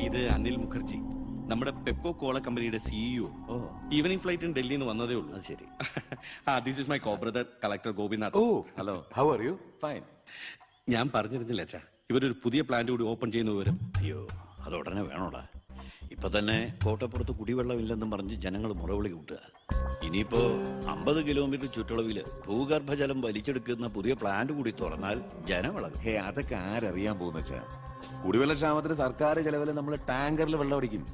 ഇത് അനിൽ മുഖർജി, നമ്മുടെ പെപ്കോ കോള കമ്പനിയുടെ സിഇഒ. ഈവനിംഗ് ഫ്ലൈറ്റിന് ഡൽഹിയിൽ നിന്ന് വന്നതേ ഉള്ളൂ. ശരി. This is my co brother collector Gopinath. Oh hello, how are you? Fine. ഞാൻ പറഞ്ഞിരുന്നില്ല അച്ഛാ, ഇവരൊരു പുതിയ പ്ലാന്റ് കൂടി ഓപ്പൺ ചെയ്യുന്ന വിവരം. അയ്യോ, അത് ഉടനെ വേണോടാ. ഇപ്പൊ തന്നെ കോട്ടപ്പുറത്ത് കുടിവെള്ളമില്ലെന്നും പറഞ്ഞ് ജനങ്ങൾ മുറവിളി കൂട്ടുക. ഇനിയിപ്പോ 50 കിലോമീറ്റർ ചുറ്റളവില് ഭൂഗർഭജലം വലിച്ചെടുക്കുന്ന പുതിയ പ്ലാന്റ് കൂടി തുറന്നാൽ ജനവിളകും. ഹേ, അതൊക്കെ ആരറിയാൻ പോകുന്ന വെച്ചാ, കുടിവെള്ള ക്ഷാമത്തിന് സർക്കാർ ചെലവില് നമ്മൾ ടാങ്കറിൽ വെള്ളം അടിക്കും.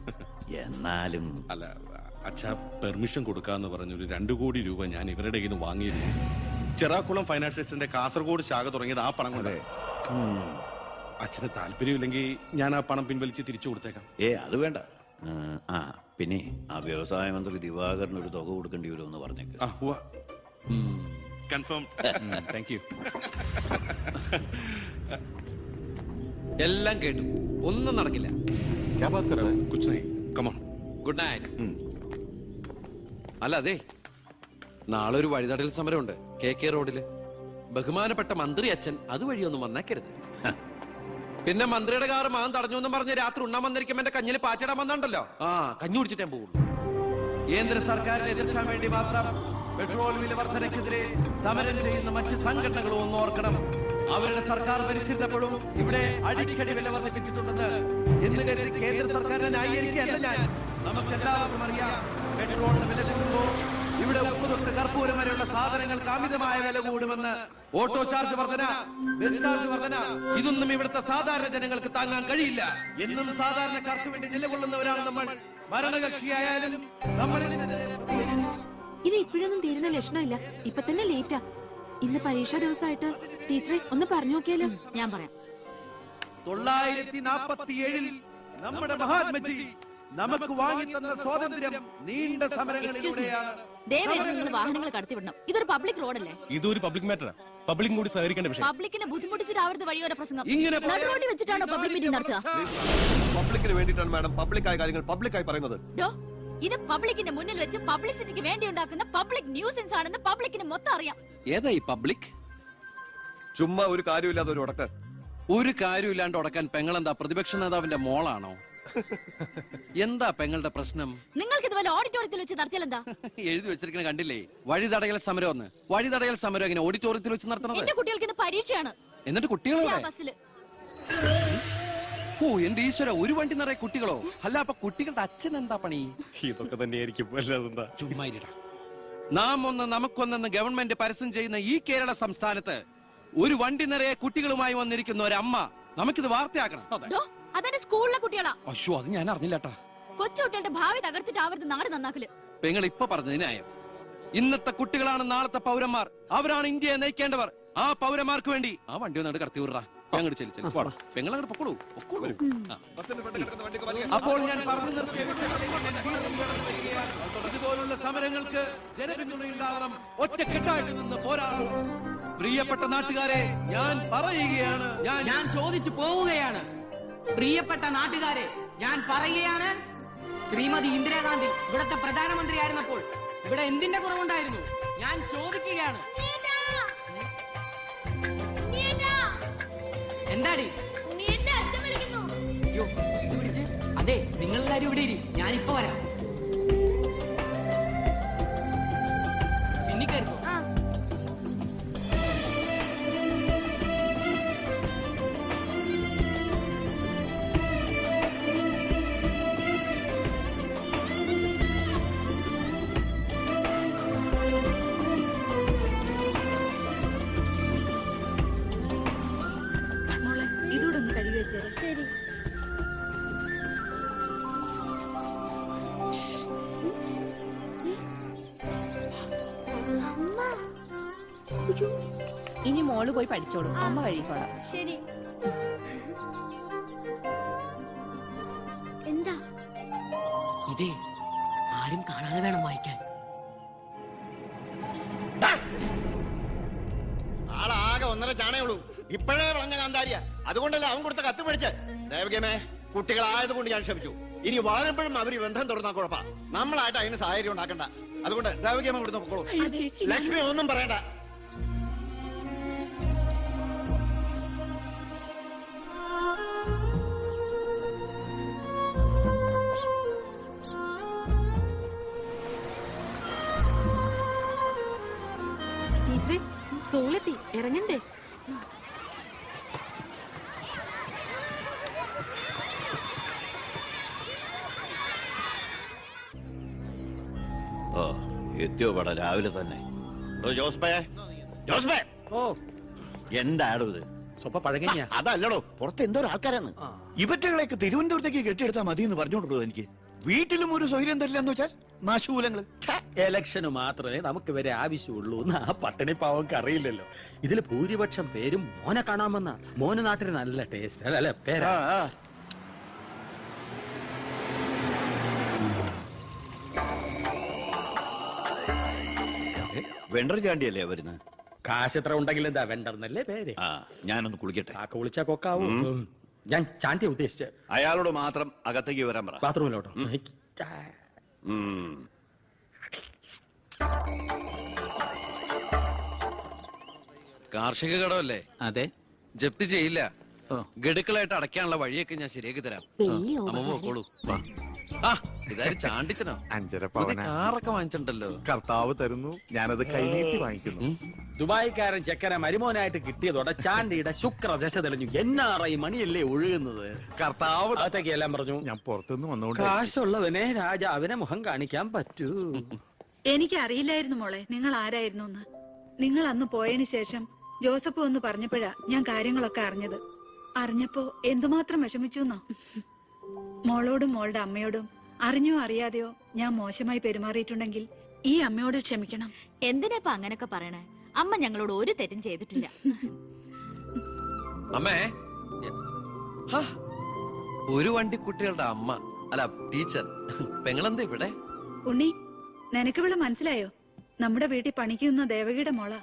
എന്നാലും അല്ല അച്ഛാ, പെർമിഷൻ കൊടുക്കാന്ന് പറഞ്ഞൊരു 2 കോടി രൂപ ഞാൻ ഇവരുടെ കയ്യിൽ നിന്ന് വാങ്ങിയിരുന്നു. ചെറാക്കുളം ഫൈനാൻസിന്റെ കാസർഗോഡ് ശാഖ തുടങ്ങിയത് ആ പണം കൊണ്ട്. അച്ഛന് താല്പര്യമില്ലെങ്കിൽ ഞാൻ ആ പണം പിൻവലിച്ച് തിരിച്ചു കൊടുത്തേക്കാം. അത് വേണ്ട. പിന്നെ ആ വ്യവസായ മന്ത്രി ദിവാകരന് ഒരു തുക കൊടുക്കേണ്ടി വരുമെന്ന് പറഞ്ഞേക്ക്. കൺഫേം. Thank you. എല്ലാം കേട്ടു, ഒന്നും നടക്കില്ല. Good night. അല്ല അതെ, നാളെ ഒരു വഴിതടൽ സമരമുണ്ട് KK റോഡില്. ബഹുമാനപ്പെട്ട മന്ത്രി അച്ഛൻ അതുവഴിയൊന്നും വന്നേക്കരുത്. പിന്നെ മന്ത്രിയുടെ കാറ് മാൻ തടഞ്ഞു എന്നും പറഞ്ഞ് രാത്രി ഉണ്ണാൻ വന്നിരിക്കുമ്പോ എന്റെ കഞ്ഞിൽ പാച്ചിടാൻ വന്നിട്ടുണ്ടല്ലോ. കഞ്ഞി കുടിച്ചിട്ടേ പോകുള്ളൂ. കേന്ദ്ര സർക്കാരിനെ എതിർക്കാൻ വേണ്ടി മാത്രം പെട്രോൾ വില വർധനയ്ക്കെതിരെ സമരം ചെയ്യുന്ന മറ്റ് സംഘടനകളും ഒന്ന് ഓർക്കണം. അവരുടെ സർക്കാർ ഭരിച്ചിരുന്നപ്പോഴും ഇവിടെ അടിക്കടി വില വർദ്ധിപ്പിച്ചിട്ടുണ്ടെന്ന് എന്ന് കരുതി കേന്ദ്ര സർക്കാരിനെ ന്യായീകരിക്കുകയല്ല ഞാൻ. നമുക്കെല്ലാവർക്കും അറിയാം, പെട്രോളിന് വില കൂടുമ്പോൾ ഇവിടെ ഉപ്പ് തൊട്ട് കർപ്പൂരം വരെയുള്ള സാധനങ്ങൾക്ക് അമിതമായ വില കൂടുമെന്ന്. ഓട്ടോ ചാർജ് വർധന, ബസ് ചാർജ് വർധന, ഇതൊന്നും ഇവിടുത്തെ സാധാരണ ജനങ്ങൾക്ക് താങ്ങാൻ കഴിയില്ല. എന്നും സാധാരണക്കാർക്ക് വേണ്ടി നിലകൊള്ളുന്നവരാണ് നമ്മൾ. ഭരണകക്ഷിയായാലും നമ്മൾ ഇത് ഇപ്പോഴൊന്നും തീരുന്ന ലക്ഷണമില്ല. ഇപ്പൊ തന്നെ ലേറ്റാ. ഇന്ന് പരീക്ഷാ ദിവസമായിട്ട് ടീച്ചറെ ഒന്ന് പറഞ്ഞു നോക്കിയാലോ? ഞാൻ പറയാം. 947 നമ്മുടെ മഹാത്മജി നമുക്ക് വാങ്ങിത്തന്ന സ്വാതന്ത്ര്യം നീണ്ട സമരങ്ങളിലൂടെയാണ്. നിങ്ങൾ വാഹനങ്ങൾ കടത്തിവിടണം. ഇതൊരു പബ്ലിക് റോഡല്ലേ? ഇതൊരു പബ്ലിക് മാറ്ററാ. പബ്ലിക്കും കൂടി സഹകരിക്കേണ്ട വിഷയം. പബ്ലിക്കിനെ ബുദ്ധിമുട്ടിച്ചിട്ടാവരുത് വഴിയോര പ്രസംഗം. ഇങ്ങനെ നടുറോഡിൽ വെച്ചിട്ടാണോ പബ്ലിക് മീറ്റിംഗ് നടത്തുക? പബ്ലിക്കിന് വേണ്ടിയിട്ടാണ് മാഡം പബ്ലിക്കായ കാര്യങ്ങൾ പബ്ലിക്കായി പറയുന്നത്. ഇത് പബ്ലിക്കിന്റെ മുന്നിൽ വെച്ച് പബ്ലിസിറ്റിക്ക് വേണ്ടി ഉണ്ടാക്കുന്ന പബ്ലിക് ന്യൂസൻസ് ആണെന്ന് പബ്ലിക്കിന് മൊത്തം അറിയാം. ഏതാ ഈ പബ്ലിക്? ചുമ്മാ ഒരു കാര്യമില്ലാതെ ഒരു ഉടക്ക്. ഒരു കാര്യമില്ലാണ്ട് ഉടക്കാൻ പെങ്ങളെന്താ പ്രതിപക്ഷ നേതാവിന്റെ മോളാണോ? എന്താ പെങ്ങളുടെ പ്രശ്നം? നിങ്ങൾക്ക് ഇതുപോലെ ഓഡിറ്റോറിയത്തിൽ വെച്ച് നടത്തിയാൽ എന്താ? എഴുതി വെച്ചിരിക്കണ കണ്ടില്ലേ, വഴിതടയൽ സമരം ഒന്ന്. വഴിതടയൽ സമരം എങ്ങനെ ഓഡിറ്റോറിയത്തിൽ വെച്ച് നടത്തണത്? എന്റെ കുട്ടികൾക്ക് ഇന്ന് പരീക്ഷയാണ്. എന്നിട്ട് കുട്ടികളെ ബസ്സിൽ. ഓ എന്റെ ഈശ്വര, ഒരു വണ്ടി നിറയെ കുട്ടികളോ? അല്ല അപ്പൊ കുട്ടികളുടെ അച്ഛൻ എന്താ പണി? ഇതൊക്കെ തന്നെയായിരിക്കും. ചുമ്മാരിടാ. നാം ഒന്ന് നമുക്കൊന്നെന്ന് ഗവൺമെന്റ് പരസ്യം ചെയ്യുന്ന ഈ കേരള സംസ്ഥാനത്ത് ഒരു വണ്ടി നിറയെ കുട്ടികളുമായി വന്നിരിക്കുന്ന ഒരമ്മ നമുക്കിത് വാർത്തയാക്കണം. അതെന്റെ സ്കൂളിലെ കുട്ടികളാ. അയ്യോ, അത് ഞാൻ അറിഞ്ഞില്ലാട്ടാ. കൊച്ചുകുട്ടികളുടെ ഭാവി തകർത്തിട്ടാവരുത് നാട് നന്നാക്കല്. പെങ്ങൾ ഇപ്പൊ പറഞ്ഞത് ന്യായം. ഇന്നത്തെ കുട്ടികളാണ് നാളത്തെ പൗരന്മാർ. അവരാണ് ഇന്ത്യയെ നയിക്കേണ്ടവർ. ആ പൗരന്മാർക്ക് വേണ്ടി ആ വണ്ടി ഒന്നോട് കടത്തി വിടറാ. പെങ്ങൾ അങ്ങോട്ട് പൊക്കോളൂ. അപ്പോൾ ഞാൻ പറഞ്ഞു നിർത്തിയ ഇതുപോലുള്ള സമരങ്ങൾക്ക് ജനപിന്തുണയുണ്ടാകണം. ഒറ്റക്കെട്ടായിട്ട് നിന്ന് പോരാടണം. പ്രിയപ്പെട്ട നാട്ടുകാരെ, ഞാൻ പറയുകയാണ്, ഞാൻ ചോദിച്ചു പോവുകയാണ്. പ്രിയപ്പെട്ട നാട്ടുകാരെ, ഞാൻ പറയുകയാണ്, ശ്രീമതി ഇന്ദിരാഗാന്ധി ഇവിടത്തെ പ്രധാനമന്ത്രിയായിരുന്നപ്പോൾ ഇവിടെ എന്തിന്റെ കുറവുണ്ടായിരുന്നു? ഞാൻ ചോദിക്കുകയാണ്. എന്താടി? അയ്യോ, ഇത് പിടിച്ച്. അതെ, നിങ്ങളെല്ലാരും ഇവിടെ ഇരി, ഞാനിപ്പോ വരാം. പിന്നിക്കരുത്. ഇതോടൊന്ന് കഴുകി വെച്ചേരാ. ശരി. ഇനി മോള് പോയി പഠിച്ചോളൂ, അമ്മ കഴിക്കോളാം. ശരി. എന്താ? ഇതേ ആരും കാണാതെ വേണം വായിക്കാൻ. ആളാകെ 1.5 ചാണേ ഉള്ളൂ. ഇപ്പോഴേ പറഞ്ഞ കാന്താരിയ. അതുകൊണ്ടല്ലേ അവൻ കൊടുത്ത കത്ത് പഠിച്ച്. ദേവകമേ, കുട്ടികളായതുകൊണ്ട് ഞാൻ ക്ഷമിച്ചു. ഇനി വളരുമ്പോഴും അവര് ബന്ധം തുറന്നാ കുഴപ്പാ. നമ്മളായിട്ട് അതിന് സാഹചര്യം ഉണ്ടാക്കണ്ട. അതുകൊണ്ട് ദേവകമ കൊടുത്ത് പൊക്കോളൂ. ലക്ഷ്മി ഒന്നും പറയണ്ട. സ്കൂളെത്തി, ഇറങ്ങണ്ടേ? ഓ എത്തിയോ പട രാവിലെ തന്നെ. ജോസ്ബേ, ജോസ്ബേ, ഓ എന്താടോ ഇത്? സ്വപ്പ പഴകഞ്ഞ അതല്ലടോ, പുറത്ത് എന്തോ ആൾക്കാരാണ്. ഇവറ്റകളെയൊക്കെ തിരുവനന്തപുരത്തേക്ക് കെട്ടിയെടുത്താൽ മതി എന്ന് പറഞ്ഞോണ്ടോ എനിക്ക്. വീട്ടിലും ഒരു സൗകര്യം തരില്ല എന്ന് വെച്ചാൽ നാശൂലങ്ങള്. എലക്ഷന് മാത്രമേ നമുക്ക് വരെ ആവശ്യമുള്ളൂ എന്ന് ആ പട്ടിണി പാവർക്ക് അറിയില്ലല്ലോ. ഇതിൽ ഭൂരിപക്ഷം പേരും മോനെ കാണാമെന്ന. മോന് നാട്ടിന് നല്ല ടേസ്റ്റ് അല്ലെ പേരാ. വെണ്ടർ ചാണ്ടിയല്ലേ വരുന്നത്? കാശ് എത്ര ഉണ്ടെങ്കിൽ എന്താ വെണ്ടർന്നല്ലേ പേര്. ആ, ഞാനൊന്ന് കുളിക്കട്ടെ. കാക്ക വിളിച്ചാ കൊക്കാവും. ഞാൻ ചാണ്ടിയെ ഉദ്ദേശിച്ച. അയാളോട് മാത്രം അകത്തേക്ക് വരാൻ പറ. ബാത്റൂമിലോട്ടോ. കാർഷിക കടമല്ലേ? അതെ. ജപ്തി ചെയ്യില്ല. ഗഡുക്കളായിട്ട് അടയ്ക്കാനുള്ള വഴിയൊക്കെ ഞാൻ ശരിയാക്കി തരാം. അമ്മ പോക്കോളൂ. ആ, ഇതാരും ചാണ്ടിച്ചനോ? 5.5 പവന കാറൊക്കെ വാങ്ങിച്ചിട്ടുണ്ടല്ലോ. കർത്താവ് തരുന്നു, ഞാനത് കൈനീട്ടി വാങ്ങിക്കുന്നു. ദുബായിക്കാരൻ ചെക്കനെ മരുമോനായിട്ട് കിട്ടിയതോടെ ചാണ്ടിയുടെ ശുക്രദശ തെളിഞ്ഞു. NRI മണിയല്ലേ ഒഴുകുന്നത്. കർത്താവ് അകത്തേക്ക് എല്ലാം പറഞ്ഞു. ഞാൻ പുറത്തുനിന്ന് വന്നോണ്ട് കാശുള്ളവനെ രാജാവിനെ മുഖം കാണിക്കാൻ പറ്റൂ. എനിക്കറിയില്ലായിരുന്നു മോളെ നിങ്ങൾ ആരായിരുന്നു എന്ന്. നിങ്ങൾ അന്ന് പോയതിനു ശേഷം ജോസഫ് ഒന്ന് പറഞ്ഞപ്പോഴാ ഞാൻ കാര്യങ്ങളൊക്കെ അറിഞ്ഞത്. അറിഞ്ഞപ്പോ എന്തുമാത്രം വിഷമിച്ചു എന്നോ. മോളോടും മോളുടെ അമ്മയോടും അറിഞ്ഞോ അറിയാതെയോ ഞാൻ മോശമായി പെരുമാറിയിട്ടുണ്ടെങ്കിൽ ഈ അമ്മയോട് ക്ഷമിക്കണം. എന്തിനാ അങ്ങനൊക്കെ പറയണേ? അമ്മ ഞങ്ങളോട് ഒരു തെറ്റും ചെയ്തിട്ടില്ല. അമ്മേ, ഹാ, ഒരു വണ്ടി കുട്ടികളുടെ അമ്മ അല്ല ടീച്ചർ. പെങ്ങളെന്താ ഇവിടെ? ഉണ്ണി, നിനക്കിവിടെ മനസ്സിലായോ? നമ്മുടെ വീട്ടിൽ പണിക്കുന്ന ദേവകിയുടെ മോള.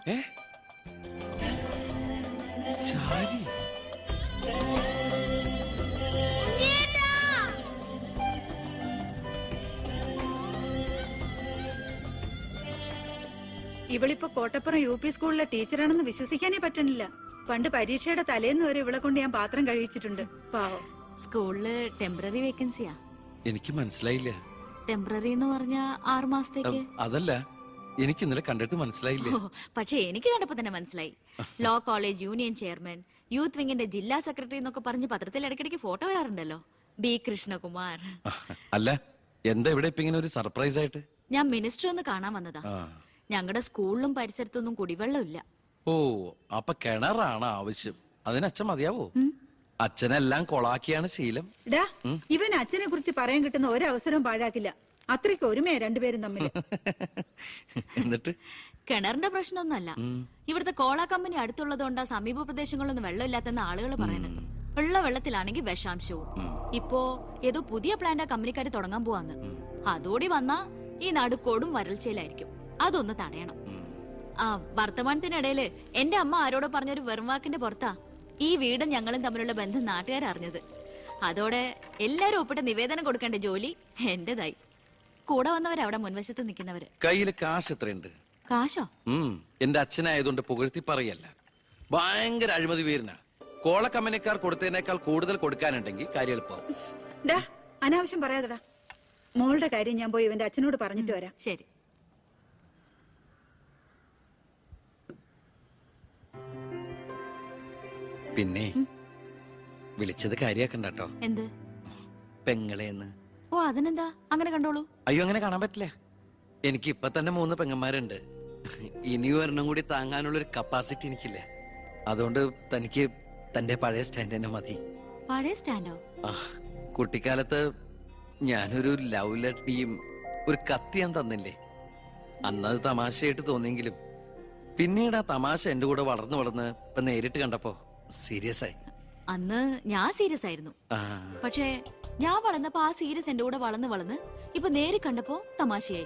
ഇവളിപ്പോ കോട്ടപ്പുറം UP സ്കൂളിലെ ടീച്ചറാണെന്ന് വിശ്വസിക്കാനേ പറ്റണില്ല. പണ്ട് പരീക്ഷയുടെ തലേന്ന് വരെ ഇവളെ കൊണ്ട് ഞാൻ പാത്രം കഴിച്ചിട്ടുണ്ട്. പാവം. സ്കൂളില് ടെമ്പററി വേക്കൻസിയാ. എനിക്ക് മനസ്സിലായില്ല. ടെമ്പററി എന്ന് പറഞ്ഞ 6 മാസത്തേക്ക്. അതല്ല, എനിക്ക് ഇന്നലെ കണ്ടിട്ട് മനസ്സിലായില്ല. പക്ഷെ എനിക്ക് കണ്ടപ്പോ തന്നെ മനസ്സിലായി. Law college union chairman, youth വിങ്ങിന്റെ ജില്ലാ സെക്രട്ടറി എന്നൊക്കെ പറഞ്ഞ് പത്രത്തിൽ ഇടയ്ക്കിടയ്ക്ക് ഫോട്ടോ വരാറുണ്ടല്ലോ. B. കൃഷ്ണകുമാർ. അല്ല, എന്താ ഇവിടെ ഇപ്പൊ ഇങ്ങനെ ഒരു സർപ്രൈസ് ആയിട്ട്? ഞാൻ മിനിസ്റ്റർ ഒന്ന് കാണാൻ വന്നതാ. ഞങ്ങളുടെ സ്കൂളിലും പരിസരത്തൊന്നും കുടിവെള്ളമില്ല. ഓ, അപ്പൊ കിണറാണ് ആവശ്യം. അതിന് അച്ഛൻ മതിയാവോ? അച്ഛനെല്ലാം കൊളാക്കിയാണ് ശീലം. ഇവൻ അച്ഛനെ കുറിച്ച് പറയാൻ കിട്ടുന്ന ഒരവസരവും പാഴാക്കില്ല. അത്രയ്ക്ക് ഒരുമയാ രണ്ടുപേരും തമ്മിൽ. എന്നിട്ട് കിണറിന്റെ പ്രശ്നമൊന്നുമല്ല. ഇവിടുത്തെ കോള കമ്പനി അടുത്തുള്ളതുകൊണ്ടാ സമീപ പ്രദേശങ്ങളിലൊന്നും വെള്ളമില്ലാത്തെന്ന് ആളുകൾ പറയുന്നത്. ഉള്ള വെള്ളത്തിലാണെങ്കിൽ വിഷാംശവും. ഇപ്പോ ഏതോ പുതിയ പ്ലാന്റ് കമ്പനിക്കാര് തുടങ്ങാൻ പോവാന്ന്. അതോടി വന്നാ ഈ നടുക്കോടും വരൾച്ചയിലായിരിക്കും. അതൊന്ന് തടയണം. ആ വർത്തമാനത്തിനിടയില് എന്റെ അമ്മ ആരോടോ പറഞ്ഞൊരു വെറും വാക്കിന്റെ പുറത്താ ഈ വീടും ഞങ്ങളും തമ്മിലുള്ള ബന്ധം നാട്ടുകാരറിഞ്ഞത്. അതോടെ എല്ലാരും ഒപ്പിട്ട് നിവേദനം കൊടുക്കേണ്ട ജോലി എന്റേതായി. കൂടെ വന്നവരവിടെ മുൻവശത്ത് നിൽക്കുന്നവര്. കയ്യില് കാശ് എത്രയുണ്ട്? കാശോ? എന്റെ അച്ഛനായതുകൊണ്ട് പുകഴ്ത്തി പറയല്ല. ഭയങ്കര അഴിമതി വീരനാ. കോള കമ്പനിക്കാർ കൊടുത്തതിനേക്കാൾ കൂടുതൽ കൊടുക്കാനുണ്ടെങ്കിൽ കാര്യം എളുപ്പം. അനാവശ്യം പറയാതെടാ. മോളുടെ കാര്യം ഞാൻ പോയി ഇവന്റെ അച്ഛനോട് പറഞ്ഞിട്ട് വരാം. ശരി. പിന്നെ വിളിച്ചത് കാര്യാക്കണ്ടോ? എന്ത്? പെങ്ങളെന്ന്. ഓ, അതിനെന്താ? അങ്ങനെ കണ്ടോളൂ. അയ്യോ, അങ്ങനെ കാണാൻ പറ്റില്ല. എനിക്ക് ഇപ്പൊ തന്നെ 3 പെങ്ങന്മാരുണ്ട്. ഇനി ഒരെണ്ണം കൂടി താങ്ങാനുള്ളൊരു കപ്പാസിറ്റി എനിക്കില്ല. അതുകൊണ്ട് തനിക്ക് തന്റെ പഴയ സ്റ്റാൻഡ് തന്നെ മതി. പഴയ സ്റ്റാൻഡോ? ആ, കുട്ടിക്കാലത്ത് ഞാനൊരു ലവ് ലെറ്ററിയും ഒരു കത്തി ഞാൻ തന്നില്ലേ? അന്നത് തമാശയായിട്ട് തോന്നിയെങ്കിലും പിന്നീട് ആ തമാശ എന്റെ കൂടെ വളർന്ന് വളർന്ന് ഇപ്പൊ നേരിട്ട് കണ്ടപ്പോ സീരിയസ് ആയി. അന്ന് ഞാൻ സീരിയസ് ആയിരുന്നു. പക്ഷേ ഞാൻ വളർന്നപ്പോ ആ സീരിയസ് എന്റെ കൂടെ വളർന്ന് വളർന്ന് ഇപ്പൊ നേരി കണ്ടപ്പോ തമാശയായി.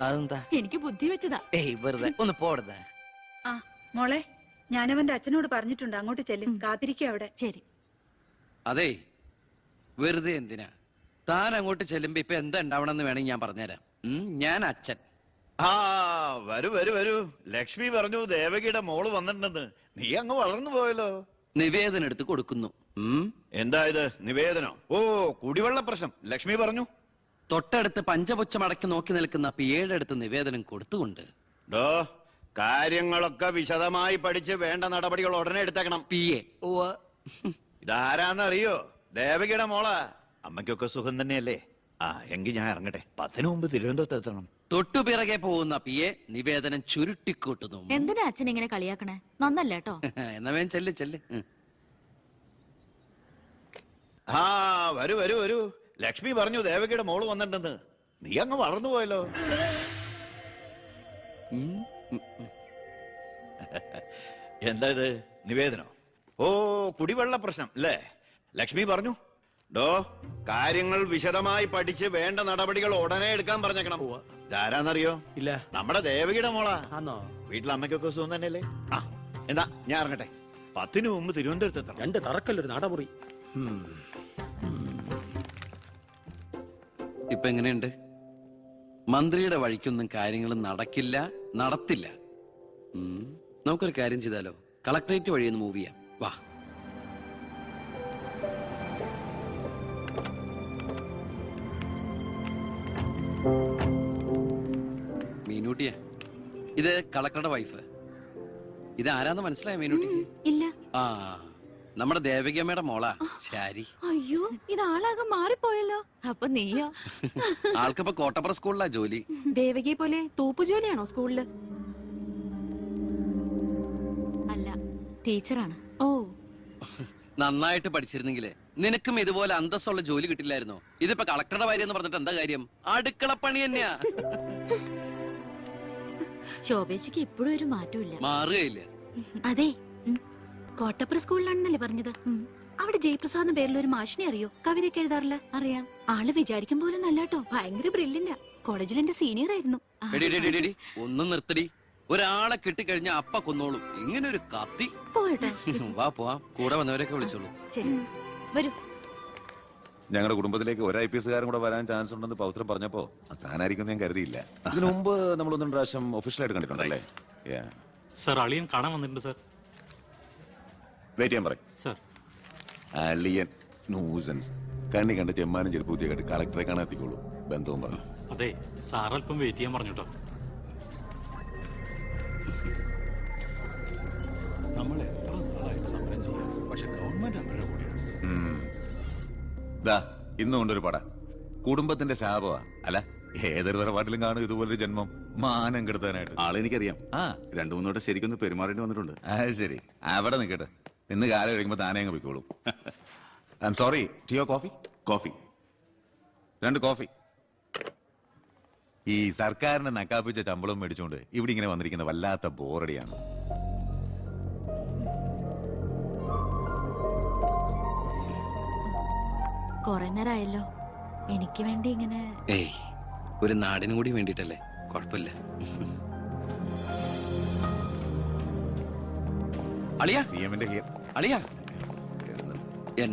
അതെന്താ? എനിക്ക് ബുദ്ധി വെച്ചതാ. ഏയ്, വെറുതെ ഒന്ന് പോടുന്ന. ആ മോളെ, ഞാനവന്റെ അച്ഛനോട് പറഞ്ഞിട്ടുണ്ട്. അങ്ങോട്ട് ചെല്ലും. കാത്തിരിക്കുക അവിടെ. ശരി. അതെ, വെറുതെ എന്തിനാ? താൻ അങ്ങോട്ട് ചെല്ലുമ്പോ ഇപ്പൊ എന്താ ഉണ്ടാവണമെന്ന് വേണമെങ്കിൽ ഞാൻ പറഞ്ഞുതരാം. ഞാൻ അച്ഛൻ. ആ, വരൂ വരൂ വരൂ. ലക്ഷ്മി പറഞ്ഞു ദേവകിയുടെ മോള് വന്നിട്ടുണ്ടെന്ന്. നീ അങ്ങ് വളർന്നു പോയല്ലോ. നിവേദനം എടുത്ത് കൊടുക്കുന്നു. എന്താ ഇത് നിവേദനം? ഓ, കുടിവെള്ള പ്രശ്നം ലക്ഷ്മി പറഞ്ഞു. തൊട്ടടുത്ത് പഞ്ചപുച്ഛം അടക്കി നോക്കി നിൽക്കുന്ന പിയേടെ അടുത്ത് നിവേദനം കൊടുത്തുകൊണ്ട്. ഡോ, കാര്യങ്ങളൊക്കെ വിശദമായി പഠിച്ച് വേണ്ട നടപടികൾ ഉടനെ എടുത്തേക്കണം. PA. ഇതാരാന്നറിയോ? ദേവകിയുടെ മോളാ. അമ്മയ്ക്കൊക്കെ സുഖം തന്നെയല്ലേ? ആ എങ്കിൽ ഞാൻ ഇറങ്ങട്ടെ. 10 മുമ്പ് തിരുവനന്തപുരത്ത് എത്തണം. തൊട്ടു പിറകെ പോകുന്ന PA നിവേദനം ചുരുട്ടിക്കൂട്ടുന്നു. എന്തിനാ അച്ഛൻ ഇങ്ങനെ കളിയാക്കണേ? നന്നല്ല കേട്ടോ. എന്നാ വേഗം ചെല്ല് ചെല്ല്. ആ വരൂ വരൂ വരൂ. ലക്ഷ്മി പറഞ്ഞു ദേവകിയുടെ മോള് വന്നിട്ടുണ്ടെന്ന്. നീ അങ്ങ് വളർന്നു പോയല്ലോ. എന്താ ഇത്? നിവേദനോ? ഓ, കുടിവെള്ള പ്രശ്നം അല്ലേ? ലക്ഷ്മി പറഞ്ഞു ഡോ കാര്യങ്ങൾ വിശദമായി പഠിച്ച് വേണ്ട നടപടികൾ ഉടനെ എടുക്കാൻ പറഞ്ഞേക്കണം. ഇതാരാന്നറിയോ? ഇല്ല. നമ്മുടെ ദേവകിയുടെ മോളാ. ആന്നോ? വീട്ടിൽ അമ്മയ്ക്കൊക്കെ സുഖം തന്നെയല്ലേ? ആ എന്താ ഞാൻ ഇറങ്ങട്ടെ. 10 മുമ്പ് തിരുവനന്തപുരത്ത് എത്തണം. 2 തറക്കല്ലൊരു നാടമുറി. ഇപ്പൊ എങ്ങനെയുണ്ട്? മന്ത്രിയുടെ വഴിക്കൊന്നും കാര്യങ്ങൾ നടക്കില്ല, നടത്തില്ല. നമുക്കൊരു കാര്യം ചെയ്താലോ? കളക്ടറേറ്റ് വഴി ഒന്ന് മൂവ് ചെയ്യാം. വാ. മീനൂട്ടിയെ, ഇത് കളക്ടറുടെ വൈഫ്. ഇത് ആരാന്ന് മനസ്സിലായ മീനൂട്ടിക്ക്? ഇല്ല. ആ, നമ്മുടെ ദേവകിയമ്മയുടെ മോളാ ശാരി. അയ്യോ, ഇത് ആളാകെ മാറിപ്പോയല്ലോ. അപ്പൊ നീയോ? ആൾക്കിപ്പോ കോട്ടപ്പുറ സ്കൂളിലാ ജോലി. ദേവകിയെ പോലെ തൂപ്പുജോലിയാണോ സ്കൂളില്? അല്ല, ടീച്ചറാണ്. ഓ, നന്നായിട്ട് പഠിച്ചിരുന്നെങ്കില് നിനക്കും ഇതുപോലെ അന്തസ്സുള്ള ജോലി കിട്ടില്ലായിരുന്നോ? ഇതിപ്പോ കളക്ടറുടെ ഭാര്യ എന്ന് പറഞ്ഞിട്ട് എന്താ കാര്യം? അടുക്കളപ്പണി തന്നെയാ. ശോഭേച്ചിക്ക് ഇപ്പോഴും ഒരു മാറ്റമില്ല. മാറുകയില്ല. അതെ, കോട്ടപ്പുറ സ്കൂളിലാണെന്നല്ലേ പറഞ്ഞത്? അവിടെ ജയപ്രസാദ് പേരിൽ ഒരു മാഷിനെ അറിയോ? കവിതയൊക്കെ എഴുതാറില്ല. അറിയാം. ആള് വിചാരിക്കും പോലെ നല്ലാട്ടോ, ഭയങ്കര ബ്രില്യന്റാ. കോളേജിൽ എന്റെ സീനിയർ ആയിരുന്നു. എടി, എടി, എടി, എടി, ഒന്നും നിർത്തടി. ഒരാളെ കിട്ടിക്കഴിഞ്ഞാ അപ്പ കൊന്നോളും. ഇങ്ങനെ ഒരു കത്തി. പോയിട്ടെ. വാ പോവാം. കൂടെ വന്നവരൊക്കെ വിളിച്ചോളൂ. ശരി, വരൂ. ഞങ്ങളുടെ കുടുംബത്തിലേക്ക് ഒരു IPS കാരൻ കൂടെ വരാൻ ചാൻസ് ഉണ്ടെന്ന് പൗത്രം പറഞ്ഞപ്പോ താനായിരിക്കും ഞാൻ കരുതിയില്ല. ഇതിനു മുമ്പ് നമ്മൾ 1-2 പ്രാവശ്യം ഒഫീഷ്യലായിട്ട് കണ്ടിട്ടുണ്ടല്ലേ? സർ, അളിയൻ കാണാൻ വന്നിട്ടുണ്ട് സർ. വെയിറ്റ് ചെയ്യാൻ പറയും സർ. അളിയൻ ന്യൂസൻസ്. കണ്ണി കണ്ട ചെമ്മാനും ചെരുപ്പ് പുതിയ കെട്ടി കളക്ടറെ കാണാൻ എത്തിക്കോളൂ. ബന്ധവും പറഞ്ഞു. അതെ സാർ, അല്പം വെയിറ്റ് ചെയ്യാൻ പറഞ്ഞോട്ടോ. നമ്മൾ എത്ര നാളായിട്ട് സമരം ചെയ്യാം, പക്ഷെ ഗവൺമെന്റ് അവരുടെ കൂടെയാണ്. ഇന്ന് കൊണ്ടൊരു പട കുടുംബത്തിന്റെ ശാപമാ. അല്ല, ഏതൊരു തറവാട്ടിലും കാണും ഇതുപോലൊരു ജന്മം. മാനം കെടുത്താനായിട്ട്. ആളെനിക്കറിയാം. 2-3 വട്ടം ശരിക്കൊന്ന് പെരുമാറേണ്ടി വന്നിട്ടുണ്ട്. ശരി, അവിടെ നിൽക്കട്ടെ. ഇന്ന് കാലം കഴിയുമ്പോ താനേ അങ്ങ് പോയിക്കോളും. I am sorry. ടീയോ കോഫി? കോഫി. 2 കോഫി. ഈ സർക്കാരിനെ നക്കാപ്പിച്ച ശമ്പളം മേടിച്ചുകൊണ്ട് ഇവിടെ ഇങ്ങനെ വന്നിരിക്കുന്ന വല്ലാത്ത ബോറടിയാണ്. കൊറേ നേരമായല്ലോ. എനിക്ക് വേണ്ടി ഇങ്ങനെ. ഏയ്, ഒരു നാടിനും കൂടി വേണ്ടിട്ടല്ലേ. കുഴപ്പമില്ല. അളിയാ, CM-ന്റെ അളിയാ,